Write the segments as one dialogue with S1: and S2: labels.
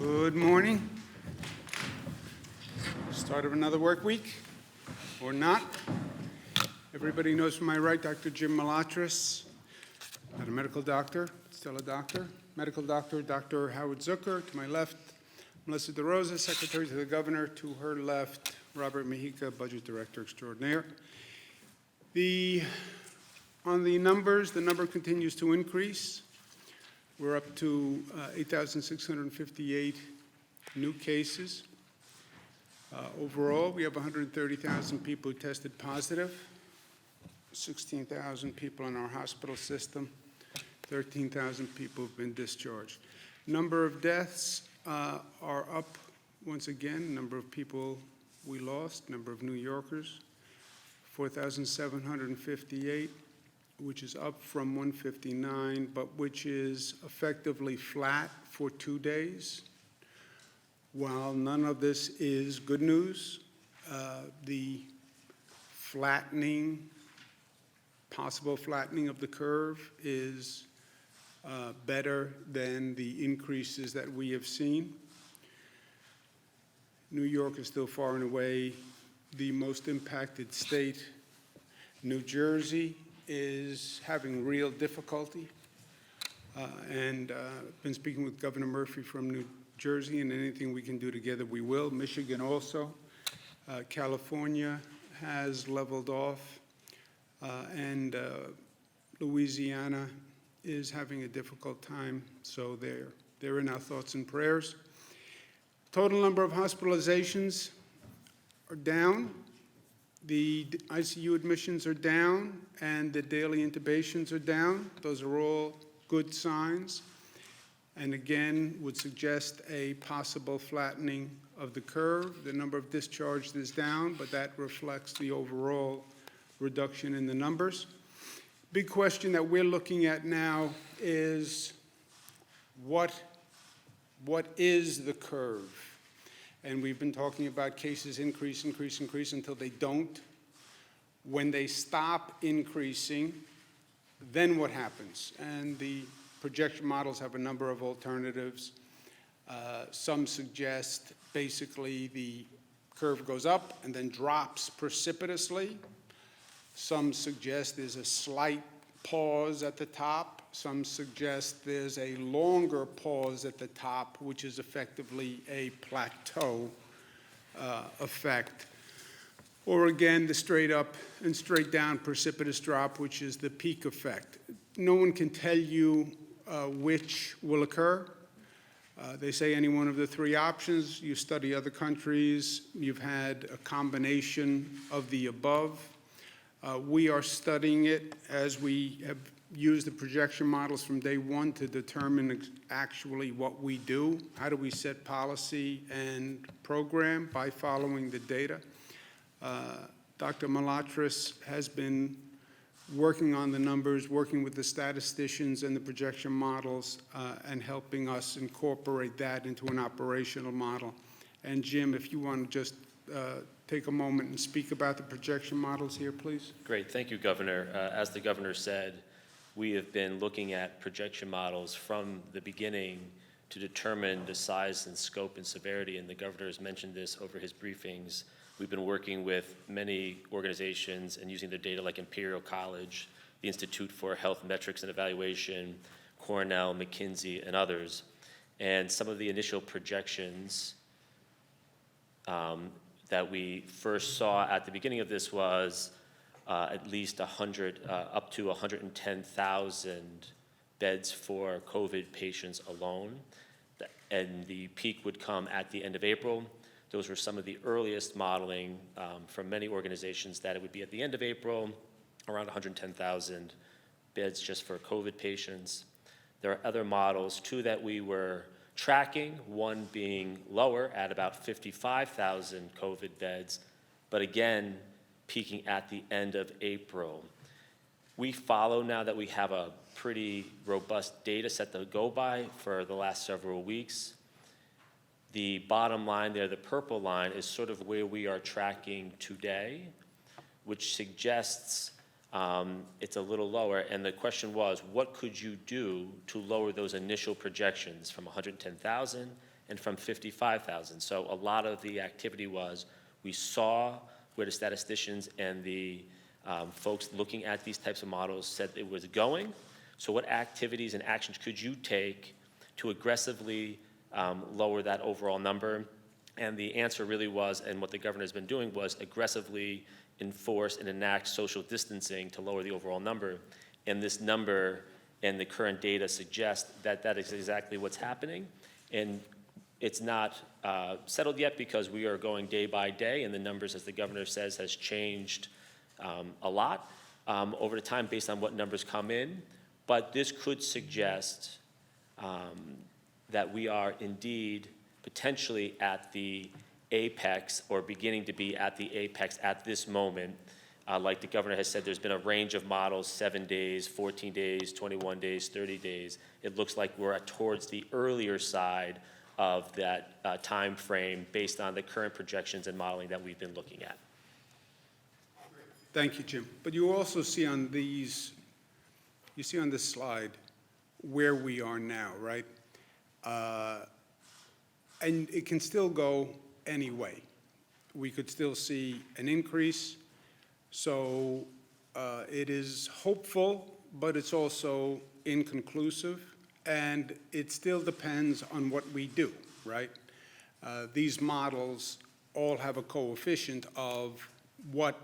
S1: Good morning. Start of another work week, or not. Everybody knows from my right, Dr. Jim Malatras, not a medical doctor, still a doctor. Medical doctor, Dr. Howard Zucker. To my left, Melissa DeRosa, Secretary to the Governor. To her left, Robert Mejica, Budget Director Extraordinaire. On the numbers, the number continues to increase. We're up to 8,658 new cases. Overall, we have 130,000 people who tested positive, 16,000 people in our hospital system, 13,000 people have been discharged. Number of deaths are up once again. Number of people we lost, number of New Yorkers, 4,758. Which is up from 159, but which is effectively flat for 2 days. While none of this is good news, the possible flattening of the curve is better than the increases that we have seen. New York is still far and away the most impacted state. New Jersey is having real difficulty, and been speaking with Governor Murphy from New Jersey, and anything we can do together, we will. Michigan also. California has leveled off, and Louisiana is having a difficult time, so they're in our thoughts and prayers. Total number of hospitalizations are down. The ICU admissions are down, and the daily intubations are down. Those are all good signs, and again, would suggest a possible flattening of the curve. The number of discharged is down, but that reflects the overall reduction in the numbers. Big question that we're looking at now is what is the curve? And we've been talking about cases increase until they don't. When they stop increasing, then what happens? And the projection models have a number of alternatives. Some suggest basically the curve goes up and then drops precipitously. Some suggest there's a slight pause at the top. Some suggest there's a longer pause at the top, which is effectively a plateau effect. Or again, the straight up and straight down precipitous drop, which is the peak effect. No one can tell you which will occur. They say any one of the three options. You study other countries, you've had a combination of the above. We are studying it as we have used the projection models from day one to determine actually what we do. How do we set policy and program? By following the data. Dr. Malatras has been working on the numbers, working with the statisticians and the projection models, and helping us incorporate that into an operational model. And Jim, if you want to just take a moment and speak about the projection models here, please.
S2: Great, thank you, Governor. As the Governor said, we have been looking at projection models from the beginning to determine the size and scope and severity, and the Governor has mentioned this over his briefings. We've been working with many organizations and using their data like Imperial College, the Institute for Health Metrics and Evaluation, Cornell, McKinsey, and others. And some of the initial projections that we first saw at the beginning of this was at least 100, up to 110,000 beds for COVID patients alone. And the peak would come at the end of April. Those were some of the earliest modeling from many organizations, that it would be at the end of April, around 110,000 beds just for COVID patients. There are other models, too, that we were tracking, one being lower at about 55,000 COVID beds, but again, peaking at the end of April. We follow now that we have a pretty robust data set to go by for the last several weeks. The bottom line there, the purple line, is sort of where we are tracking today, which suggests it's a little lower. And the question was, what could you do to lower those initial projections from 110,000 and from 55,000. So a lot of the activity was, we saw where the statisticians and the folks looking at these types of models said it was going. So what activities and actions could you take to aggressively lower that overall number? And the answer really was, and what the governor has been doing, was aggressively enforce and enact social distancing to lower the overall number. And this number and the current data suggest that that is exactly what's happening. And it's not settled yet because we are going day by day, and the numbers, as the governor says, has changed a lot over the time based on what numbers come in. But this could suggest that we are indeed potentially at the apex, or beginning to be at the apex at this moment. Like the governor has said, there's been a range of models, 7 days, 14 days, 21 days, 30 days. It looks like we're towards the earlier side of that time frame based on the current projections and modeling that we've been looking at.
S1: Thank you, Jim. But you also see on these, you see on this slide where we are now, right? And it can still go any way. We could still see an increase. So it is hopeful, but it's also inconclusive. And it still depends on what we do, right? These models all have a coefficient of what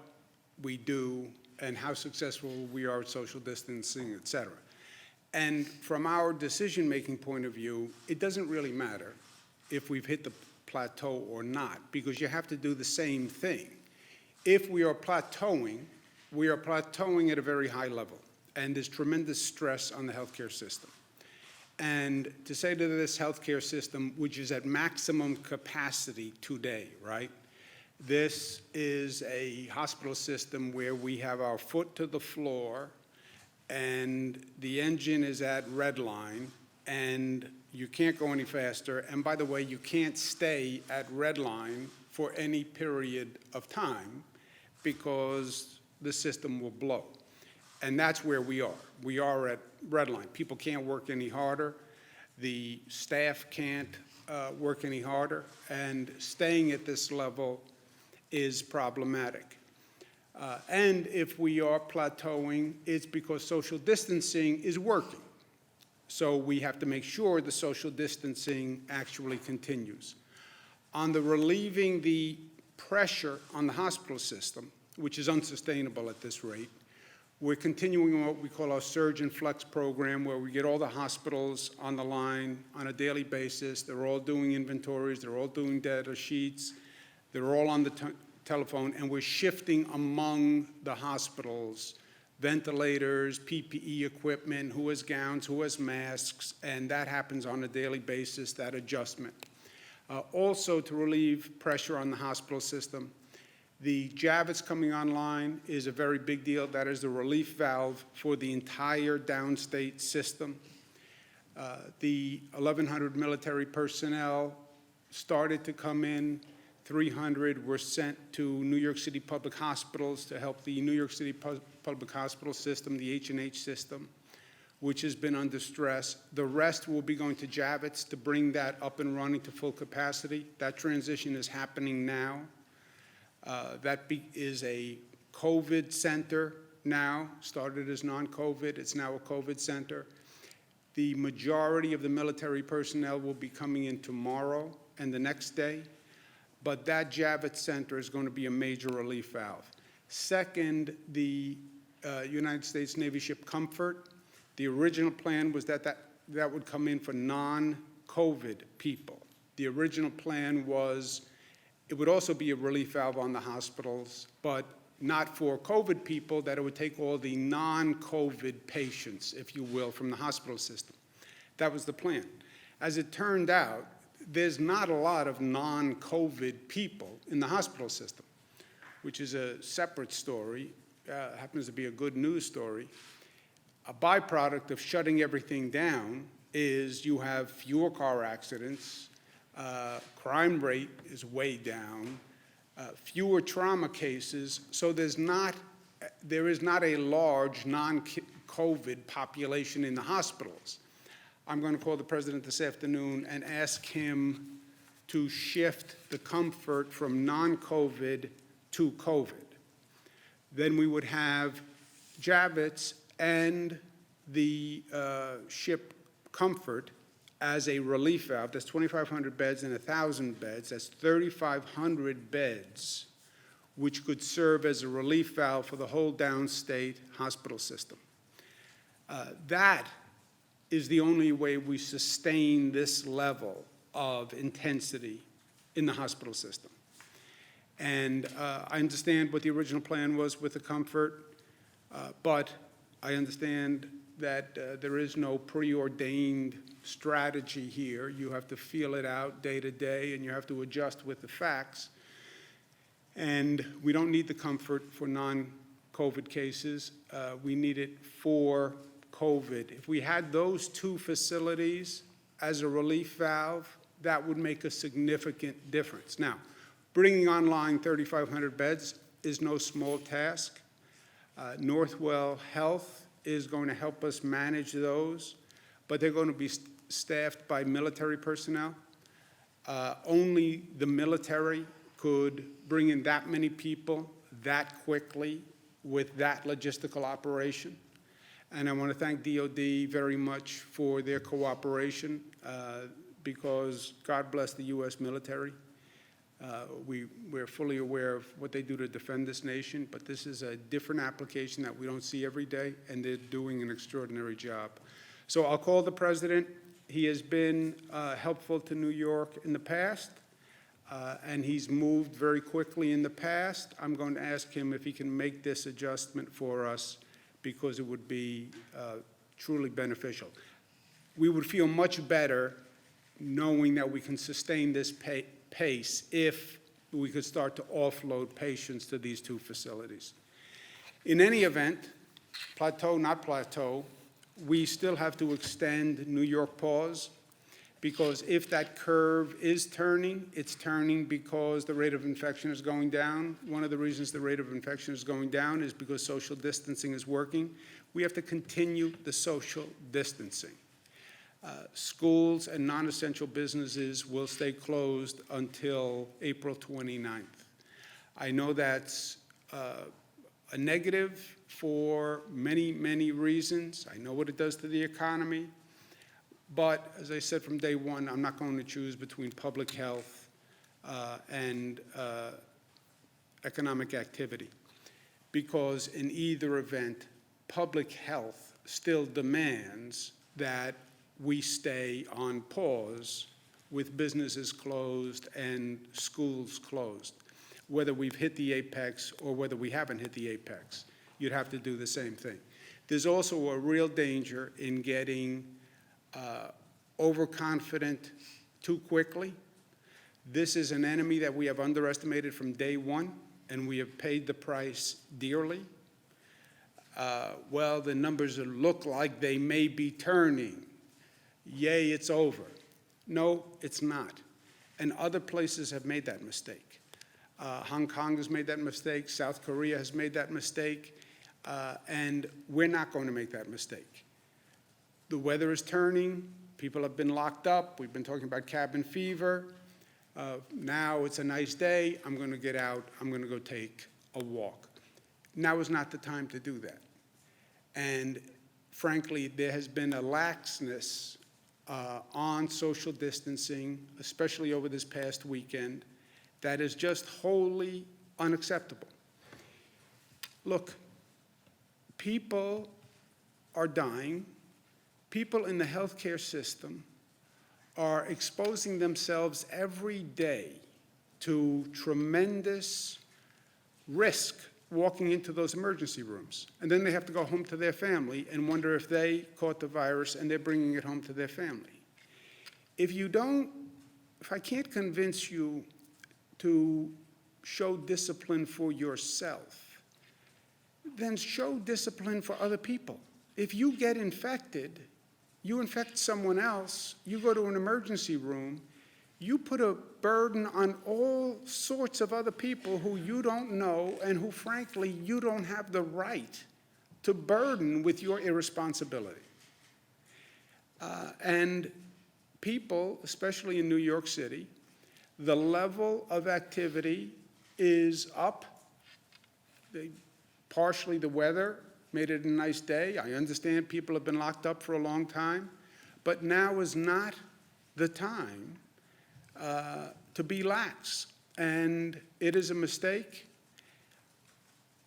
S1: we do and how successful we are at social distancing, et cetera. And from our decision-making point of view, it doesn't really matter if we've hit the plateau or not, because you have to do the same thing. If we are plateauing at a very high level, and there's tremendous stress on the healthcare system. And to say to this healthcare system, which is at maximum capacity today, right? This is a hospital system where we have our foot to the floor and the engine is at red line and you can't go any faster. And by the way, you can't stay at red line for any period of time because the system will blow. And that's where we are. We are at red line. People can't work any harder. The staff can't work any harder. And staying at this level is problematic. And if we are plateauing, it's because social distancing is working. So we have to make sure the social distancing actually continues. On the relieving the pressure on the hospital system, which is unsustainable at this rate, we're continuing what we call our Surge and Flex program, where we get all the hospitals on the line on a daily basis. They're all doing inventories, they're all doing data sheets, they're all on the telephone, and we're shifting among the hospitals, ventilators, PPE equipment, who has gowns, who has masks, and that happens on a daily basis, that adjustment. Also, to relieve pressure on the hospital system, the Javits coming online is a very big deal. That is the relief valve for the entire downstate system. The 1,100 military personnel started to come in. 300 were sent to New York City public hospitals to help the New York City public hospital system, the H&H system, which has been under stress. The rest will be going to Javits to bring that up and running to full capacity. That transition is happening now. That is a COVID center now, started as non-COVID, it's now a COVID center. The majority of the military personnel will be coming in tomorrow and the next day, but that Javits Center is going to be a major relief valve. Second, the United States Navy ship Comfort, the original plan was that would come in for non-COVID people. The original plan was it would also be a relief valve on the hospitals, but not for COVID people, that it would take all the non-COVID patients, if you will, from the hospital system. That was the plan. As it turned out, there's not a lot of non-COVID people in the hospital system, which is a separate story, happens to be a good news story. A byproduct of shutting everything down is you have fewer car accidents, crime rate is way down, fewer trauma cases, so there is not a large non-COVID population in the hospitals. I'm going to call the president this afternoon and ask him to shift the comfort from non-COVID to COVID. Then we would have Javits and the ship Comfort as a relief valve. That's 2,500 beds and 1,000 beds. That's 3,500 beds, which could serve as a relief valve for the whole downstate hospital system. That is the only way we sustain this level of intensity in the hospital system. And I understand what the original plan was with the Comfort, but I understand that there is no preordained strategy here. You have to feel it out day to day, and you have to adjust with the facts. And we don't need the Comfort for non-COVID cases. We need it for COVID. If we had those two facilities as a relief valve, that would make a significant difference. Now, bringing online 3,500 beds is no small task. Northwell Health is going to help us manage those, but they're going to be staffed by military personnel. Only the military could bring in that many people that quickly with that logistical operation. And I want to thank DOD very much for their cooperation because God bless the U.S. military. We're fully aware of what they do to defend this nation, but this is a different application that we don't see every day, and they're doing an extraordinary job. So I'll call the president. He has been helpful to New York in the past, and he's moved very quickly in the past. I'm going to ask him if he can make this adjustment for us because it would be truly beneficial. We would feel much better knowing that we can sustain this pace if we could start to offload patients to these two facilities. In any event, plateau, not plateau, we still have to extend New York pause because if that curve is turning, it's turning because the rate of infection is going down. One of the reasons the rate of infection is going down is because social distancing is working. We have to continue the social distancing. Schools and non-essential businesses will stay closed until April 29th. I know that's a negative for many, many reasons. I know what it does to the economy. But as I said from day one, I'm not going to choose between public health and economic activity, because in either event, public health still demands that we stay on pause with businesses closed and schools closed. Whether we've hit the apex or whether we haven't hit the apex, you'd have to do the same thing. There's also a real danger in getting overconfident too quickly. This is an enemy that we have underestimated from day one, and we have paid the price dearly. Well, the numbers look like they may be turning. Yay, it's over. No, it's not. And other places have made that mistake. Hong Kong has made that mistake. South Korea has made that mistake. And we're not going to make that mistake. The weather is turning. People have been locked up. We've been talking about cabin fever. Now it's a nice day. I'm going to get out. I'm going to go take a walk. Now is not the time to do that. And frankly, there has been a laxness on social distancing, especially over this past weekend, that is just wholly unacceptable. Look, people are dying. People in the healthcare system are exposing themselves every day to tremendous risk walking into those emergency rooms. And then they have to go home to their family and wonder if they caught the virus and they're bringing it home to their family. If I can't convince you to show discipline for yourself, then show discipline for other people. If you get infected, you infect someone else, you go to an emergency room, you put a burden on all sorts of other people who you don't know and who, frankly, you don't have the right to burden with your irresponsibility. And people, especially in New York City, the level of activity is up. Partially the weather made it a nice day. I understand people have been locked up for a long time, but now is not the time to be lax. And it is a mistake.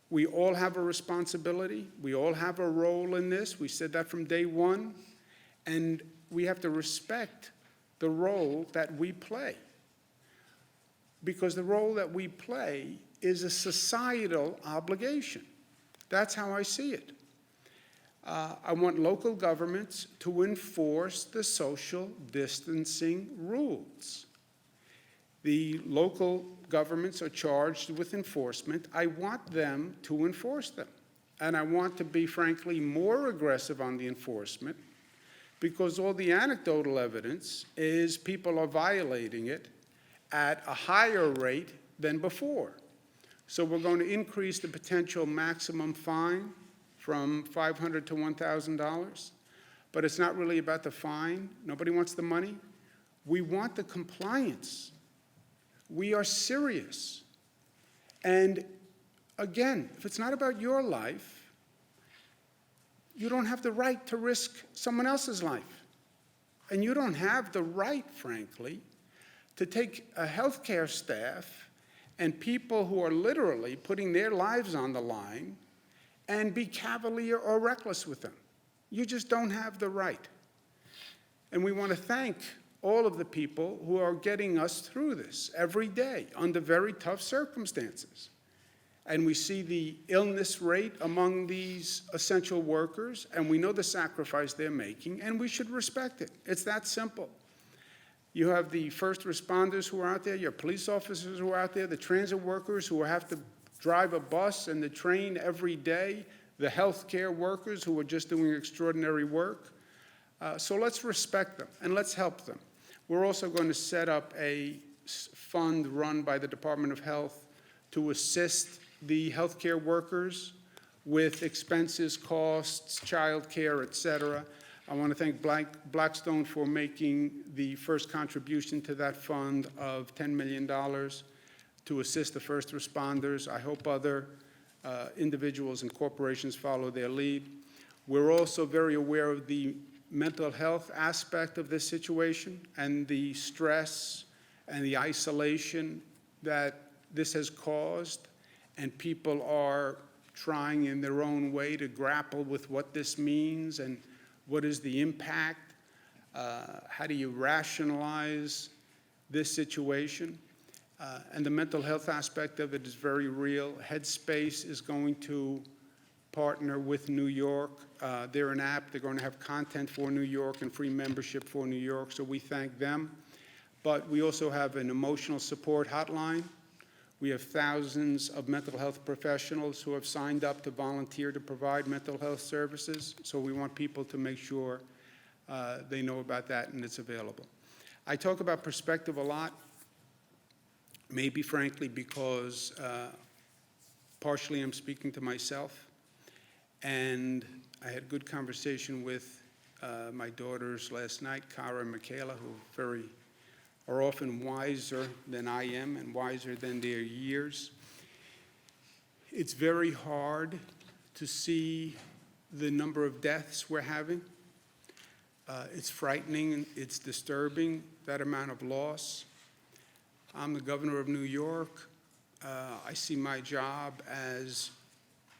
S1: We all have a responsibility. We all have a role in this. We said that from day one. And we have to respect the role that we play. Because the role that we play is a societal obligation. That's how I see it. I want local governments to enforce the social distancing rules. The local governments are charged with enforcement. I want them to enforce them. And I want to be, frankly, more aggressive on the enforcement, because all the anecdotal evidence is people are violating it at a higher rate than before. So we're going to increase the potential maximum fine from $500 to $1,000. But it's not really about the fine. Nobody wants the money. We want the compliance. We are serious. And again, if it's not about your life, you don't have the right to risk someone else's life. And you don't have the right, frankly, to take a healthcare staff and people who are literally putting their lives on the line and be cavalier or reckless with them. You just don't have the right. And we want to thank all of the people who are getting us through this every day under very tough circumstances. And we see the illness rate among these essential workers, and we know the sacrifice they're making, and we should respect it. It's that simple. You have the first responders who are out there, your police officers who are out there, the transit workers who have to drive a bus and the train every day, the healthcare workers who are just doing extraordinary work. So let's respect them and let's help them. We're also going to set up a fund run by the Department of Health to assist the healthcare workers with expenses, costs, child care, et cetera. I want to thank Blackstone for making the first contribution to that fund of $10 million to assist the first responders. I hope other individuals and corporations follow their lead. We're also very aware of the mental health aspect of this situation and the stress and the isolation that this has caused, and people are trying in their own way to grapple with what this means and what is the impact. How do you rationalize this situation? And the mental health aspect of it is very real. Headspace is going to partner with New York. They're an app. They're going to have content for New York and free membership for New York, so we thank them. But we also have an emotional support hotline. We have thousands of mental health professionals who have signed up to volunteer to provide mental health services, so we want people to make sure they know about that and it's available. I talk about perspective a lot, maybe frankly because partially I'm speaking to myself, and I had a good conversation with my daughters last night, Cara and Michaela, who are often wiser than I am and wiser than their years. It's very hard to see the number of deaths we're having. It's frightening, it's disturbing, that amount of loss. I'm the governor of New York. I see my job as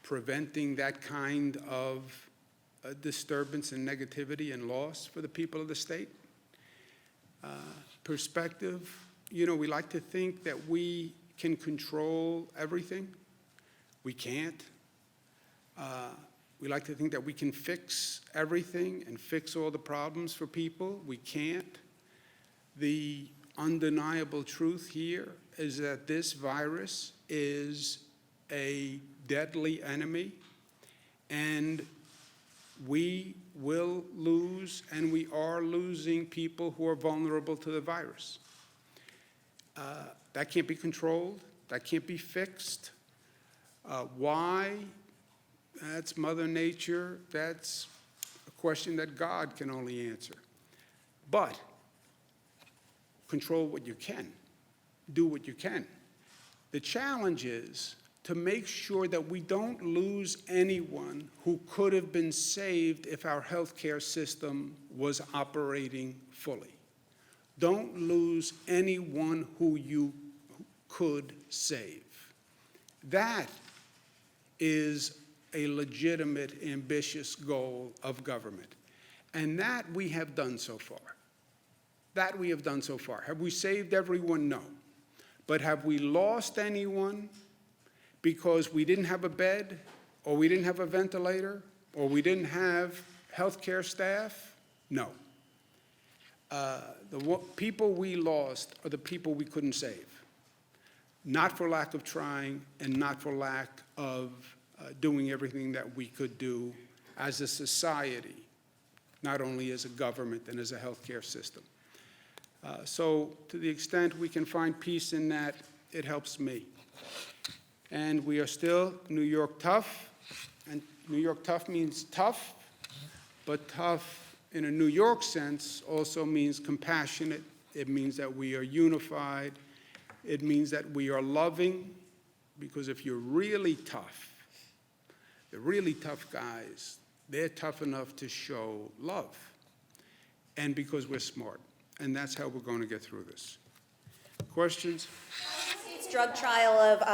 S1: preventing that kind of disturbance and negativity and loss for the people of the state. Perspective, we like to think that we can control everything. We can't. We like to think that we can fix everything and fix all the problems for people. We can't. The undeniable truth here is that this virus is a deadly enemy, and we will lose, and we are losing people who are vulnerable to the virus. That can't be controlled. That can't be fixed. Why? That's Mother Nature. That's a question that God can only answer. But control what you can. Do what you can. The challenge is to make sure that we don't lose anyone who could have been saved if our healthcare system was operating fully. Don't lose anyone who you could save. That is a legitimate, ambitious goal of government. And that we have done so far. That we have done so far. Have we saved everyone? No. But have we lost anyone because we didn't have a bed, or we didn't have a ventilator, or we didn't have healthcare staff? No. The people we lost are the people we couldn't save. Not for lack of trying, and not for lack of doing everything that we could do as a society, not only as a government and as a healthcare system. So to the extent we can find peace in that, it helps me. And we are still New York tough, and New York tough means tough, but tough in a New York sense also means compassionate. It means that we are unified. It means that we are loving, because if you're really tough, the really tough guys, they're tough enough to show love. And because we're smart. And that's how we're going to get through this. Questions?
S3: Drug trial of